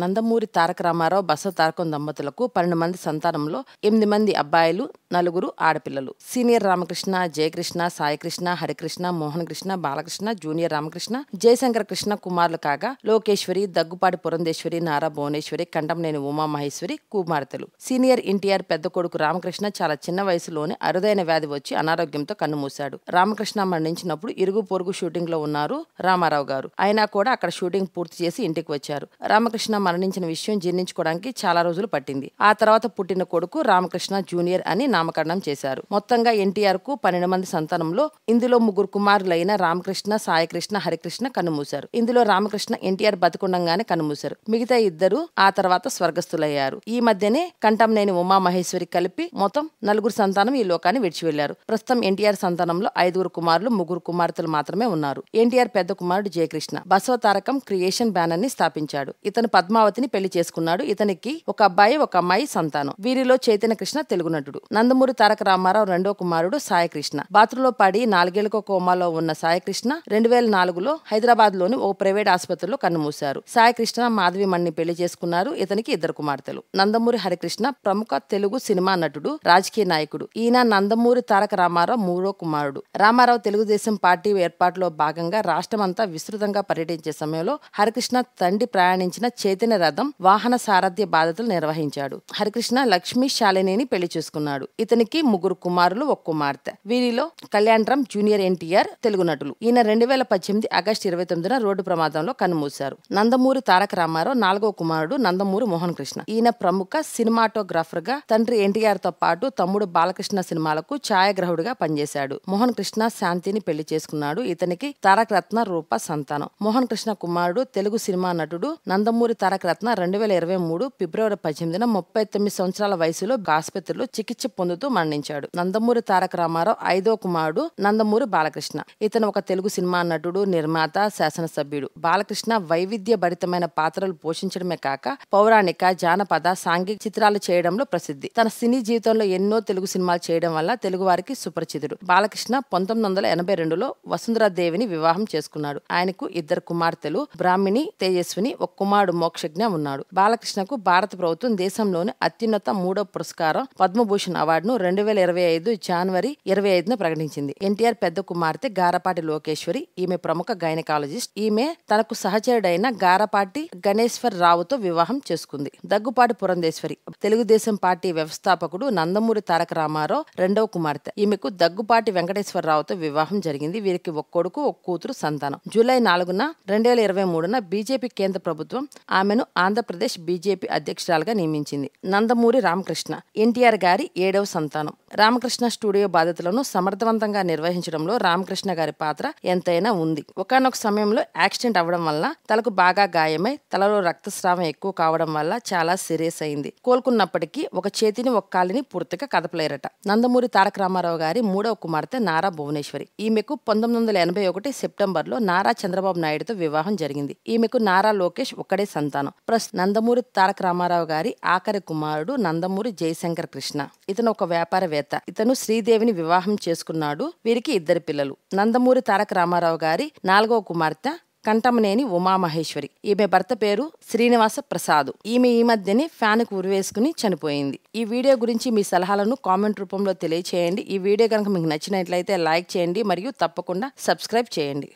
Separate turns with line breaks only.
నందమూరి తారక రామారావు, బసవ తారకం దంపతులకు 12 మంది సంతానంలో 8 మంది అబ్బాయిలు, 4 ఆడపిల్లలు. సీనియర్ రామకృష్ణ, జయకృష్ణ, సాయికృష్ణ, హరికృష్ణ, మోహన్ కృష్ణ, బాలకృష్ణ, జూనియర్ రామకృష్ణ, జయశంకర కృష్ణ కుమారులు కాగా లోకేశ్వరి, దగ్గుపాటి పురంధేశ్వరి, నారా భువనేశ్వరి, కంటంనేని ఉమామహేశ్వరి కుమార్తెలు. సీనియర్ ఎన్టీఆర్ పెద్ద కొడుకు రామకృష్ణ చాలా చిన్న వయసులోనే అరుదైన వ్యాధి వచ్చి అనారోగ్యంతో కన్నుమూశాడు. రామకృష్ణ మరణించినప్పుడు ఇరుగు పొరుగు షూటింగ్ లో ఉన్నారు రామారావు గారు. అయినా కూడా అక్కడ షూటింగ్ పూర్తి చేసి ఇంటికి వచ్చారు. రామకృష్ణ మరణించిన విషయం జీర్ణించుకోవడానికి చాలా రోజులు పట్టింది. ఆ తర్వాత పుట్టిన కొడుకు రామకృష్ణ జూనియర్ అని నామకరణం చేశారు. మొత్తంగా ఎన్టీఆర్ కు 12 మంది సంతానంలో ఇందులో 3 కుమారులైన రామకృష్ణ, సాయికృష్ణ, హరికృష్ణ కన్నుమూశారు. ఇందులో రామకృష్ణ ఎన్టీఆర్ బతికుండగానే కన్నుమూశారు. మిగతా 2 ఆ తర్వాత స్వర్గస్థులయ్యారు. ఈ మధ్యనే కంటంనేని ఉమామహేశ్వరి కలిపి మొత్తం 4 సంతానం ఈ లోకాన్ని విడిచి వెళ్లారు. ప్రస్తుతం ఎన్టీఆర్ సంతానంలో 5 కుమారులు, 3 కుమార్తెలు మాత్రమే ఉన్నారు. ఎన్టీఆర్ పెద్ద కుమారుడు జయకృష్ణ బసవ తారకం క్రియేషన్ బ్యానర్ ని స్థాపించాడు. ఇతను పద్మావతిని పెళ్లి చేసుకున్నాడు. ఇతనికి ఒక అబ్బాయి, ఒక అమ్మాయి సంతానం. వీరిలో చైతన్య కృష్ణ తెలుగు నటుడు. నందమూరి తారక రామారావు రెండో కుమారుడు సాయికృష్ణ. బాత్రూంలో పడి 4 ఏళ్లకు కోమాలో ఉన్న సాయికృష్ణ 2004లో హైదరాబాద్ లోని ఓ ప్రైవేట్ ఆసుపత్రిలో కన్నుమూశారు. సాయికృష్ణ మాధవిమణిని పెళ్లి చేసుకున్నారు. ఇతనికి 2 కుమార్తెలు. నందమూరి హరికృష్ణ ప్రముఖ తెలుగు సినిమా నటుడు, రాజకీయ నాయకుడు. ఈయన నందమూరి తారక రామారావు 3వ కుమారుడు. రామారావు తెలుగుదేశం పార్టీ ఏర్పాటులో భాగంగా రాష్ట్రమంతా విస్తృతంగా పర్యటించే సమయంలో హరికృష్ణ తండ్రి ప్రయాణించిన చైతన్య రథం వాహన సారథ్య బాధ్యతలు నిర్వహించాడు. హరికృష్ణ లక్ష్మీ శాలినిని పెళ్లి చేసుకున్నాడు. ఇతనికి 3 కుమారులు, 1 కుమార్తె. వీరిలో కళ్యాణరామ్ జూనియర్ ఎన్టీఆర్ తెలుగు నటులు. ఈయన 2018 ఆగస్టు 29న రోడ్డు ప్రమాదంలో కన్నుమూశారు. నందమూరి తారక రామారావు 4వ కుమారుడు నందమూరి మోహన్ కృష్ణ. ఈయన ప్రముఖ సినిమాటోగ్రాఫర్ గా తండ్రి ఎన్టీఆర్ తో పాటు తమ్ముడు బాలకృష్ణ సినిమాలకు ఛాయాగ్రాహకుడిగా పనిచేశాడు. మోహన్ కృష్ణ శాంతిని పెళ్లి చేసుకున్నాడు. ఇతనికి తారక రత్న, రూప సంతానం. మోహన్ కృష్ణ కుమారుడు తెలుగు సినిమా నటుడు నందమూరి తారక రత్న 2023 ఫిబ్రవరి 18న 39 సంవత్సరాల వయసులో ఆసుపత్రిలో చికిత్స పొందుతూ మరణించాడు. నందమూరి తారక రామారావు 5వ కుమారుడు నందమూరి బాలకృష్ణ. ఇతను ఒక తెలుగు సినిమా నటుడు, నిర్మాత, శాసనసభ్యుడు. బాలకృష్ణ వైవిధ్య భరితమైన పాత్రలు పోషించడమే కాక పౌరాణిక, జానపద, సాంఘిక చిత్రాలు చేయడంలో ప్రసిద్ధి. తన సినీ జీవితంలో ఎన్నో తెలుగు సినిమాలు చేయడం వల్ల తెలుగు వారికి సుపరిచితుడు. బాలకృష్ణ 1982లో వసుంధరాదేవిని వివాహం చేసుకున్నాడు. ఆయనకు 2 కుమార్తెలు, బ్రాహ్మిణి తేజస్విని, 1 కుమారుడు మోక్షజ్ఞ ఉన్నాడు. బాలకృష్ణకు భారత ప్రభుత్వం దేశంలోని అత్యున్నత 3వ పురస్కారం పద్మభూషణ్ అవార్డును 2025 జనవరి 25న ప్రకటించింది. ఎన్టీఆర్ పెద్ద కుమార్తె గారపాటి లోకేశ్వరి. ఈమె ప్రముఖ గైనకాలజిస్ట్. ఈమె తనకు సహచరుడైన గారపాటి గణేశ్వర్ రావుతో వివాహం చేసుకుంది. దగ్గుపాటి పురంధేశ్వరి తెలుగుదేశం పార్టీ వ్యవస్థాపకుడు నందమూరి తారక రామారావు 2వ కుమార్తె. ఈమెకు దగ్గుపాటి వెంకటేశ్వరరావుతో వివాహం జరిగింది. వీరికి 1 కొడుకు, 1 కూతురు సంతానం. జూలై 4న 2023న బీజేపీ కేంద్ర ప్రభుత్వం ఆమెను ఆంధ్రప్రదేశ్ బీజేపీ అధ్యక్షురాలుగా నియమించింది. నందమూరి రామకృష్ణ ఎన్టీఆర్ గారి 7వ సంతానం. రామకృష్ణ స్టూడియో బాధ్యతలను సమర్థవంతంగా నిర్వహించడంలో రామకృష్ణ గారి పాత్ర ఎంతైనా ఉంది. ఒకానొక సమయంలో యాక్సిడెంట్ అవ్వడం వల్ల తలకు బాగా గాయమై తలలో రక్తస్రావం ఎక్కువ కావడం వల్ల చాలా సీరియస్ అయింది. కోలుకున్నప్పటికీ 1 చేతిని 1 కాలిని పూర్తిగా కదపలేరట. నందమూరి తారక రామారావు గారి 3వ కుమార్తె నారా భువనేశ్వరి. ఈమెకు 1981 సెప్టెంబర్లో నారా చంద్రబాబు నాయుడుతో వివాహం జరిగింది. ఈమెకు నారా లోకేష్ ఒక్కడే సంతానం. నందమూరి తారక రామారావు గారి ఆఖరి కుమారుడు నందమూరి జయశంకర కృష్ణ. ఇతను ఒక వ్యాపారవేత్త. ఇతను శ్రీదేవిని వివాహం చేసుకున్నాడు. వీరికి 2 పిల్లలు. నందమూరి తారక రామారావు గారి 4వ కుమార్తె కంటంనేని ఉమామహేశ్వరి. ఈమె భర్త పేరు శ్రీనివాస ప్రసాద్. ఈమె ఈ మధ్యనే ఫ్యాన్ కు ఉరివేసుకుని చనిపోయింది. ఈ వీడియో గురించి మీ సలహాలను కామెంట్ రూపంలో తెలియచేయండి. ఈ వీడియో కనుక మీకు నచ్చినట్లయితే లైక్ చేయండి మరియు తప్పకుండా సబ్స్క్రైబ్ చేయండి.